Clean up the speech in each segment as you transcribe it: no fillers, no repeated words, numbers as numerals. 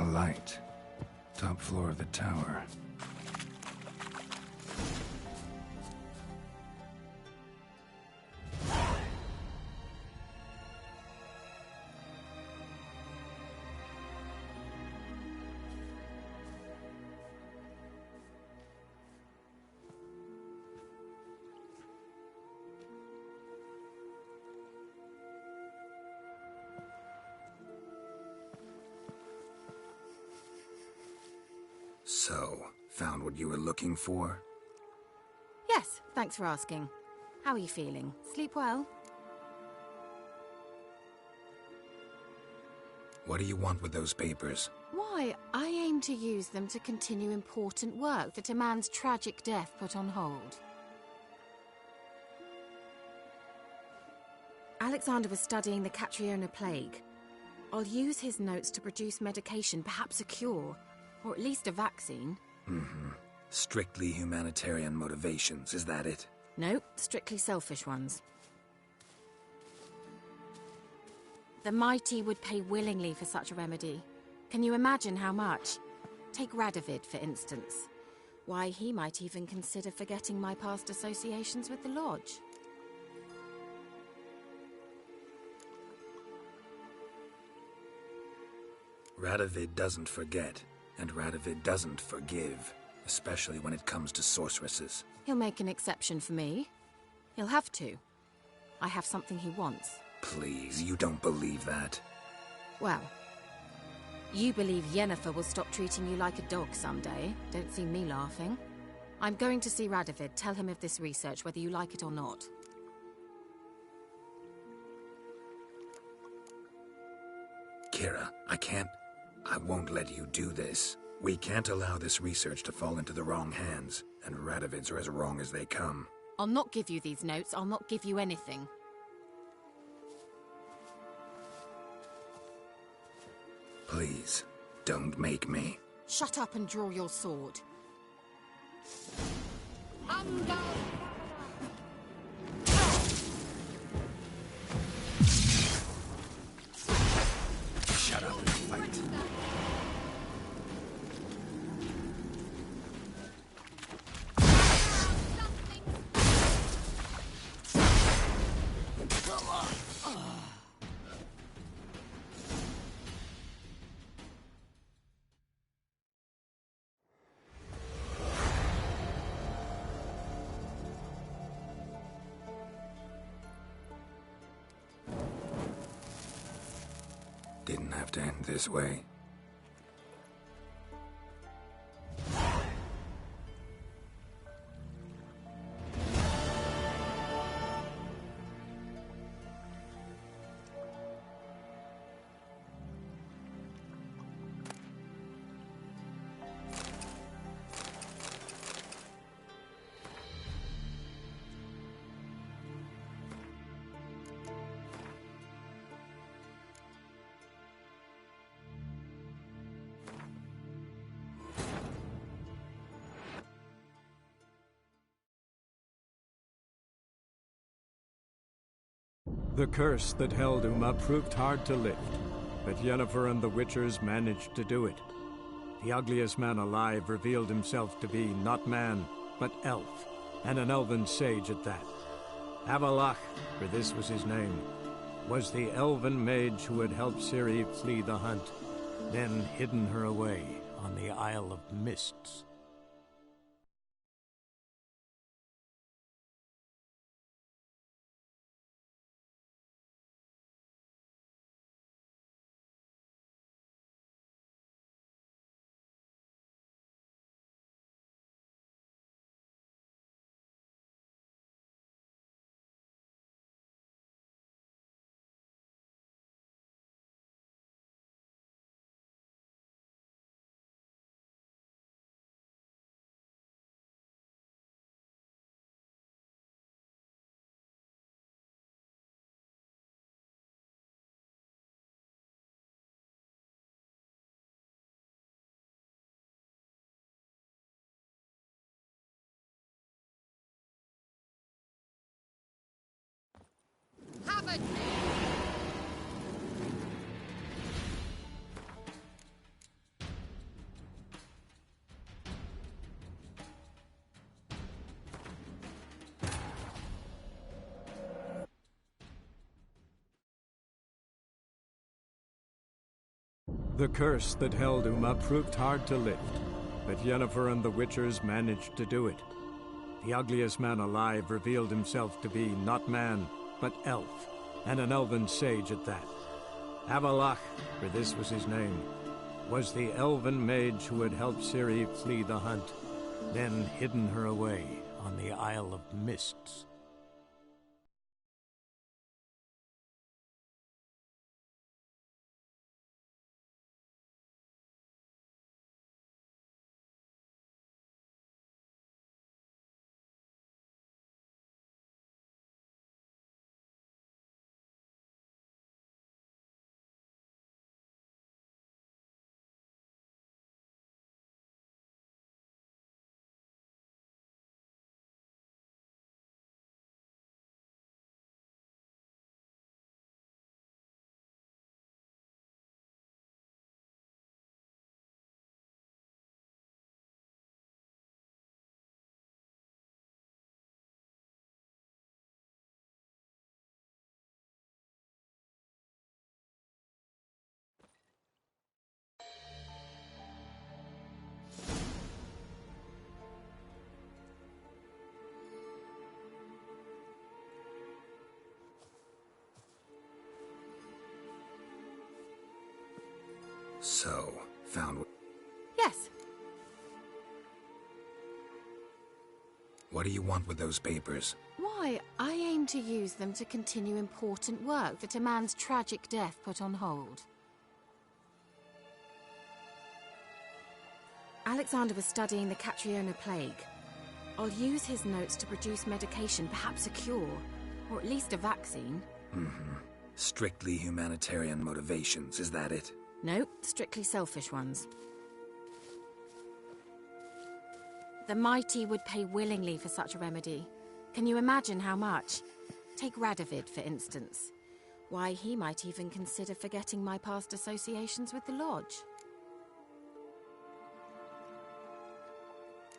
light. Top floor of the tower. So, found what you were looking for? Yes, thanks for asking. How are you feeling? Sleep well? What do you want with those papers? Why, I aim to use them to continue important work that a man's tragic death put on hold. Alexander was studying the Catriona plague. I'll use his notes to produce medication, perhaps a cure, or at least a vaccine. Strictly humanitarian motivations, is that it? No, strictly selfish ones. The mighty would pay willingly for such a remedy. Can you imagine how much? Take Radovid, for instance. Why, he might even consider forgetting my past associations with the Lodge. Radovid doesn't forget, and Radovid doesn't forgive, especially when it comes to sorceresses. He'll make an exception for me. He'll have to. I have something he wants. Please, you don't believe that. Well, you believe Yennefer will stop treating you like a dog someday. Don't see me laughing. I'm going to see Radovid. Tell him of this research, whether you like it or not. Kira, I won't let you do this. We can't allow this research to fall into the wrong hands, and Radovid's are as wrong as they come. I'll not give you these notes. I'll not give you anything. Please, don't make me. Shut up and draw your sword. Shut up and fight. Didn't have to end this way. The curse that held Uma proved hard to lift, but Yennefer and the Witchers managed to do it. The ugliest man alive revealed himself to be not man, but elf, and an elven sage at that. Avallac'h, for this was his name, was the elven mage who had helped Ciri flee the hunt, then hidden her away on the Isle of Mists. The curse that held Uma proved hard to lift, but Yennefer and the Witchers managed to do it. The ugliest man alive revealed himself to be not man, but elf, and an elven sage at that. Avallac'h, for this was his name, was the elven mage who had helped Ciri flee the hunt, then hidden her away on the Isle of Mists. So, found... Yes. What do you want with those papers? Why, I aim to use them to continue important work that a man's tragic death put on hold. Alexander was studying the Catriona plague. I'll use his notes to produce medication, perhaps a cure, or at least a vaccine. Strictly humanitarian motivations, is that it? No, strictly selfish ones. The mighty would pay willingly for such a remedy. Can you imagine how much? Take Radovid, for instance. Why, he might even consider forgetting my past associations with the Lodge.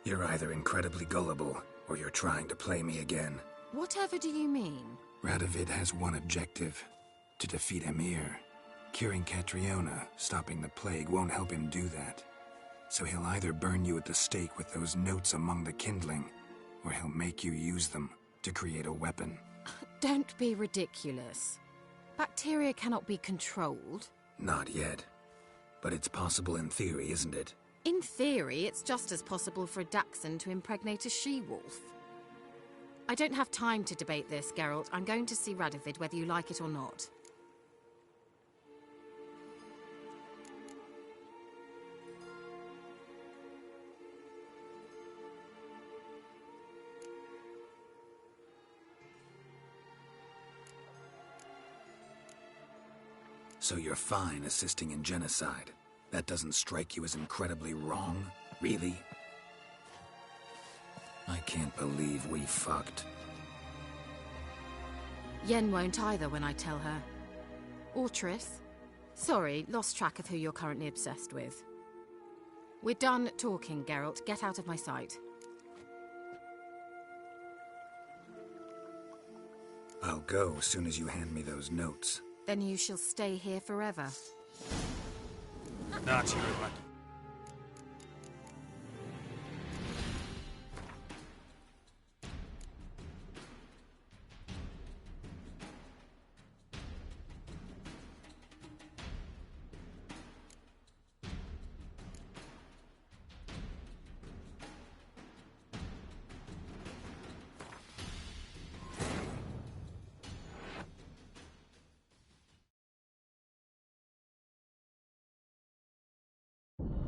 You're either incredibly gullible, or you're trying to play me again. Whatever do you mean? Radovid has one objective: to defeat Emhyr. Curing Catriona, stopping the plague, won't help him do that. So he'll either burn you at the stake with those notes among the kindling, or he'll make you use them to create a weapon. Don't be ridiculous. Bacteria cannot be controlled. Not yet. But it's possible in theory, isn't it? In theory, it's just as possible for a Dachshund to impregnate a she-wolf. I don't have time to debate this, Geralt. I'm going to see Radovid whether you like it or not. So you're fine assisting in genocide. That doesn't strike you as incredibly wrong, really? I can't believe we fucked. Yen won't either when I tell her. Or Triss. Sorry, lost track of who you're currently obsessed with. We're done talking, Geralt. Get out of my sight. I'll go as soon as you hand me those notes. Then you shall stay here forever. Not you, but...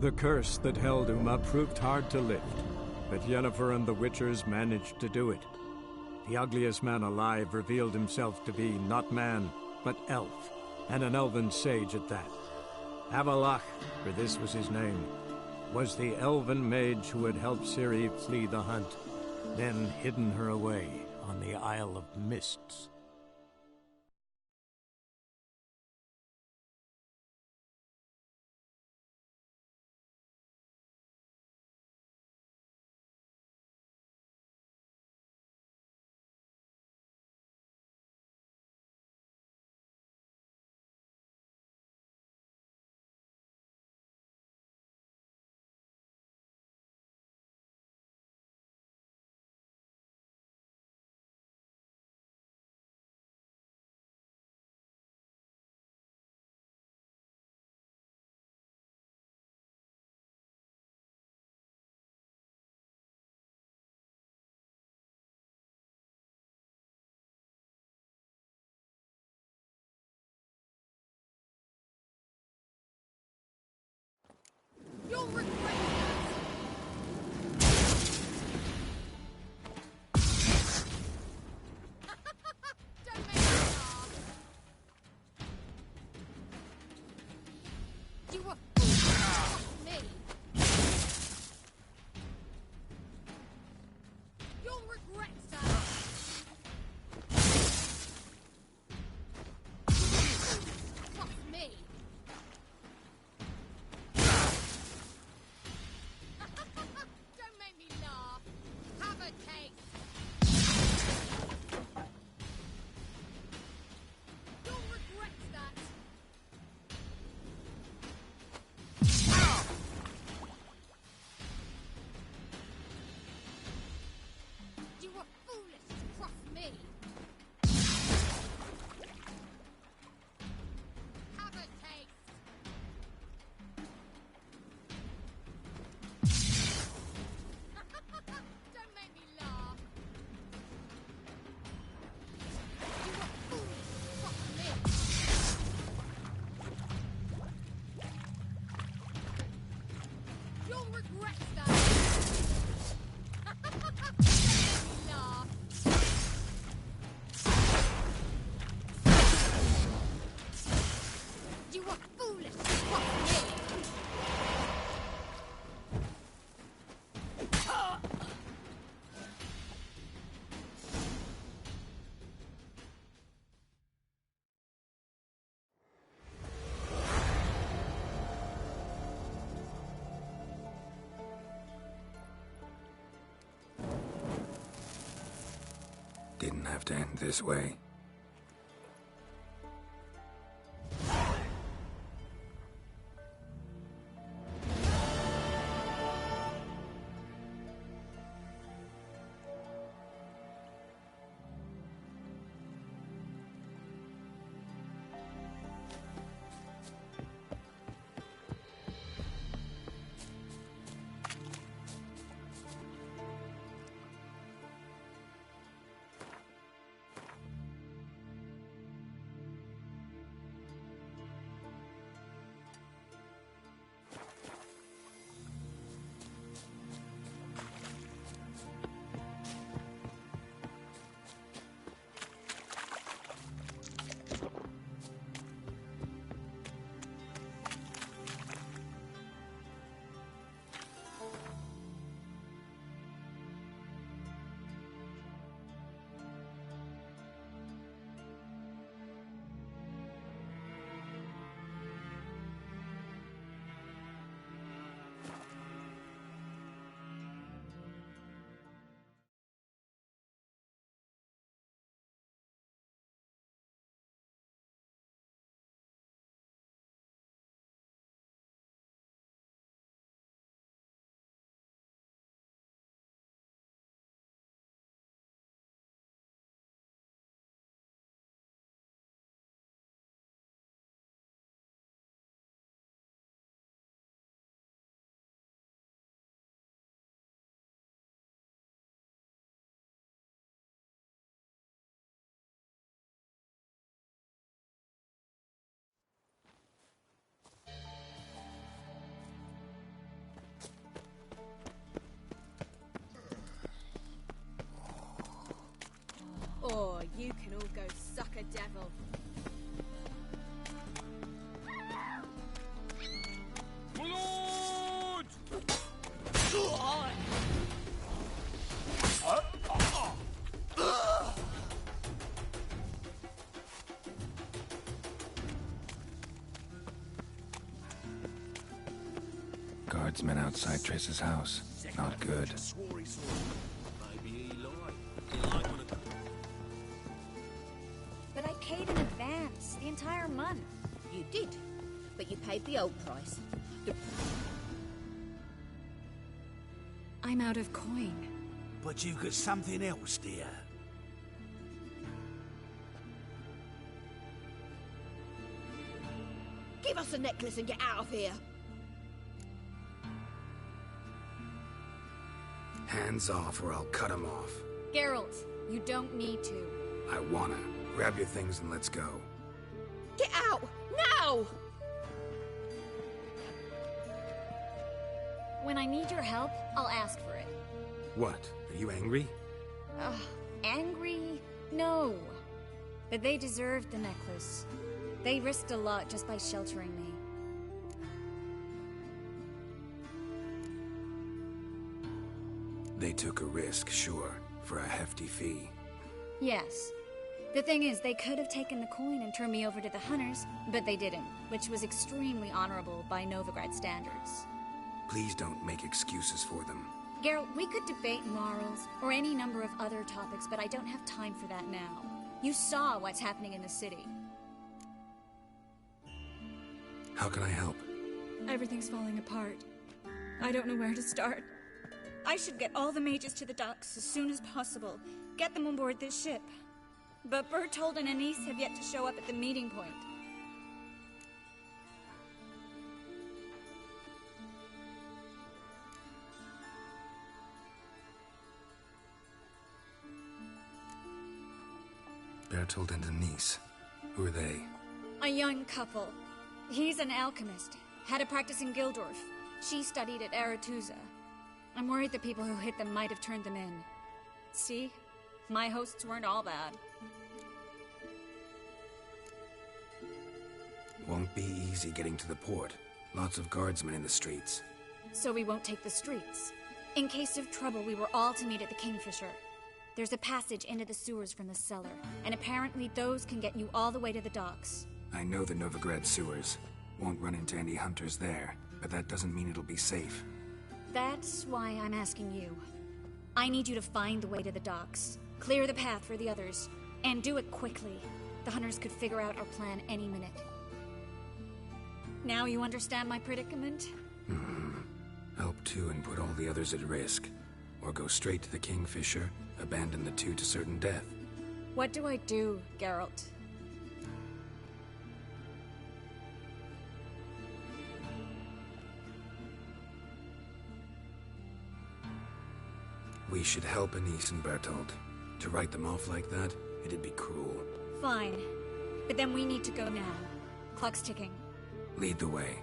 The curse that held Uma proved hard to lift, but Yennefer and the Witchers managed to do it. The ugliest man alive revealed himself to be not man, but elf, and an elven sage at that. Avallac'h, for this was his name, was the elven mage who had helped Ciri flee the hunt, then hidden her away on the Isle of Mists. You'll regret that! Don't make me laugh! You were foolish to me! You'll regret that! Trust me! Don't make me laugh! Have a taste! You'll regret that! You were foolish to trust me! Have a taste! Don't make me laugh! You were foolish to trust me! You'll regret that! Don't make me laugh! You were foolish to trust me! Didn't have to end this way. Oh, you can all go suck a devil. Guardsmen outside Triss's house. Not good. But I paid in advance, the entire month. You did, but you paid the old price. I'm out of coin. But you've got something else, dear. Give us a necklace and get out of here. Hands off or I'll cut him off. Geralt, you don't need to. I wanna. Grab your things and let's go. Get out! Now! When I need your help, I'll ask for it. What? Are you angry? Angry? No. But they deserved the necklace. They risked a lot just by sheltering me. They took a risk, sure, for a hefty fee. Yes. The thing is, they could have taken the coin and turned me over to the hunters, but they didn't, which was extremely honorable by Novigrad standards. Please don't make excuses for them. Geralt, we could debate morals, or any number of other topics, but I don't have time for that now. You saw what's happening in the city. How can I help? Everything's falling apart. I don't know where to start. I should get all the mages to the docks as soon as possible. Get them on board this ship. But Bertold and Anise have yet to show up at the meeting point. Bertold and Anise. Who are they? A young couple. He's an alchemist. Had a practice in Gildorf. She studied at Aretuza. I'm worried the people who hit them might have turned them in. See? My hosts weren't all bad. Won't be easy getting to the port. Lots of guardsmen in the streets. So we won't take the streets. In case of trouble, we were all to meet at the Kingfisher. There's a passage into the sewers from the cellar, and apparently those can get you all the way to the docks. I know the Novigrad sewers. Won't run into any hunters there, but that doesn't mean it'll be safe. That's why I'm asking you. I need you to find the way to the docks, clear the path for the others, and do it quickly. The hunters could figure out our plan any minute. Now you understand my predicament? Help two and put all the others at risk. Or go straight to the Kingfisher, abandon the two to certain death. What do I do, Geralt? We should help Anise and Bertold. To write them off like that, it'd be cruel. Fine. But then we need to go now. Clock's ticking. Lead the way.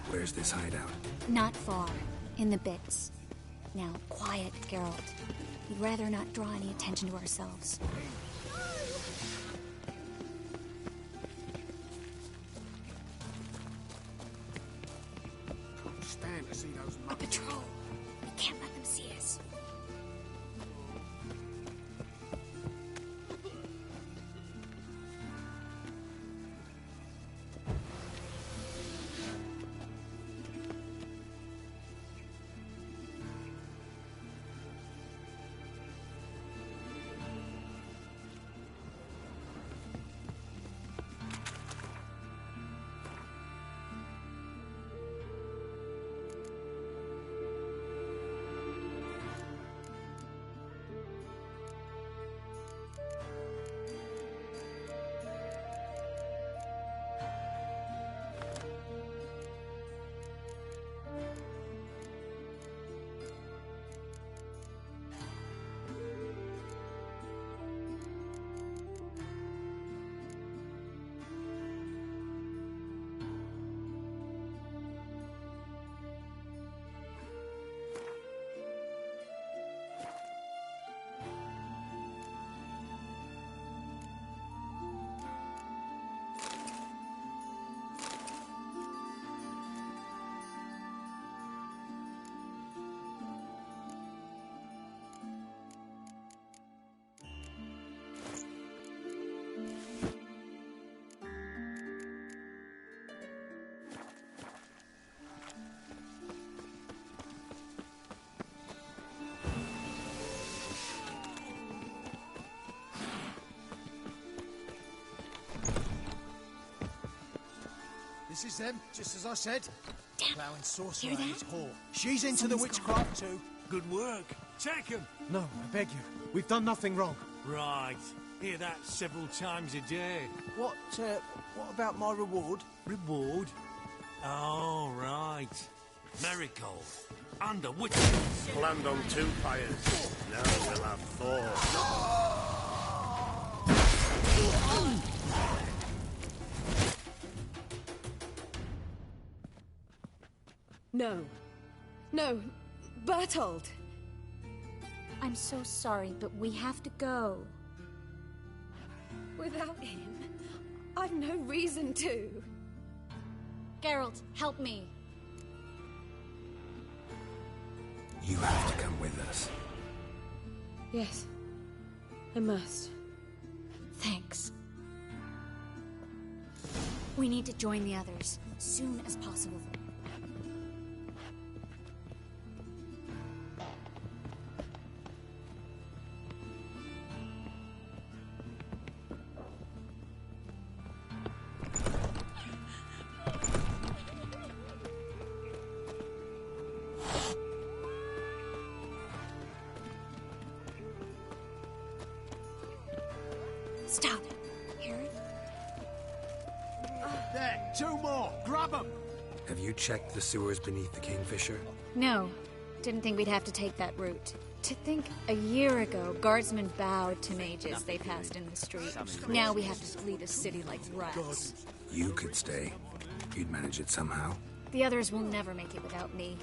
Where's this hideout? Not far. In the bits. Now, quiet, Geralt. We'd rather not draw any attention to ourselves. Stand to see those A patrol. We can't let them see us. This is them, just as I said. Damn. Plowing sorcerer Hear and that? his whore. She's into the Someone's witchcraft too. Good work. Take him. No, I beg you. We've done nothing wrong. Right. Hear that several times a day. What about my reward? Reward? Oh, right. Miracle. Under witches. Planned on 2 fires. Now we'll have 4. No. No. Bertold! I'm so sorry, but we have to go. Without him, I've no reason to. Geralt, help me. You have to come with us. Yes. I must. Thanks. We need to join the others, as soon as possible. Stop. Hear it? There, 2 more. Grab them. Have you checked the sewers beneath the Kingfisher? No. Didn't think we'd have to take that route. To think a year ago, guardsmen bowed to mages they passed in the street. Now we have to flee the city like rats. You could stay. You'd manage it somehow. The others will never make it without me.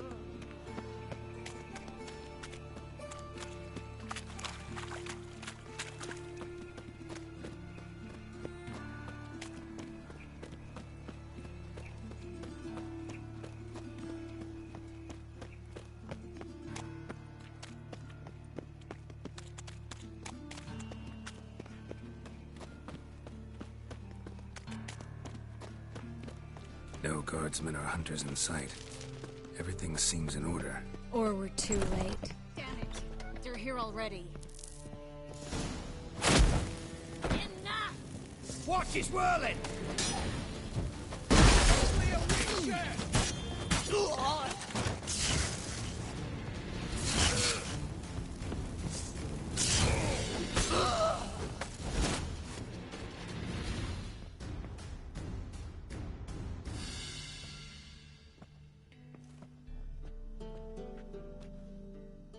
No guardsmen or hunters in sight. Everything seems in order. Or we're too late. Damn it! They're here already. Enough! Watch his whirling!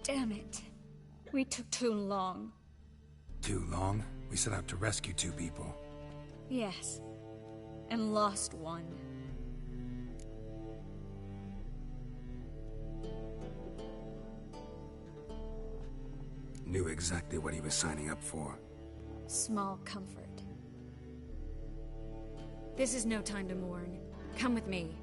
Damn it. We took too long. Too long? We set out to rescue 2 people. Yes. And lost one. Knew exactly what he was signing up for. Small comfort. This is no time to mourn. Come with me.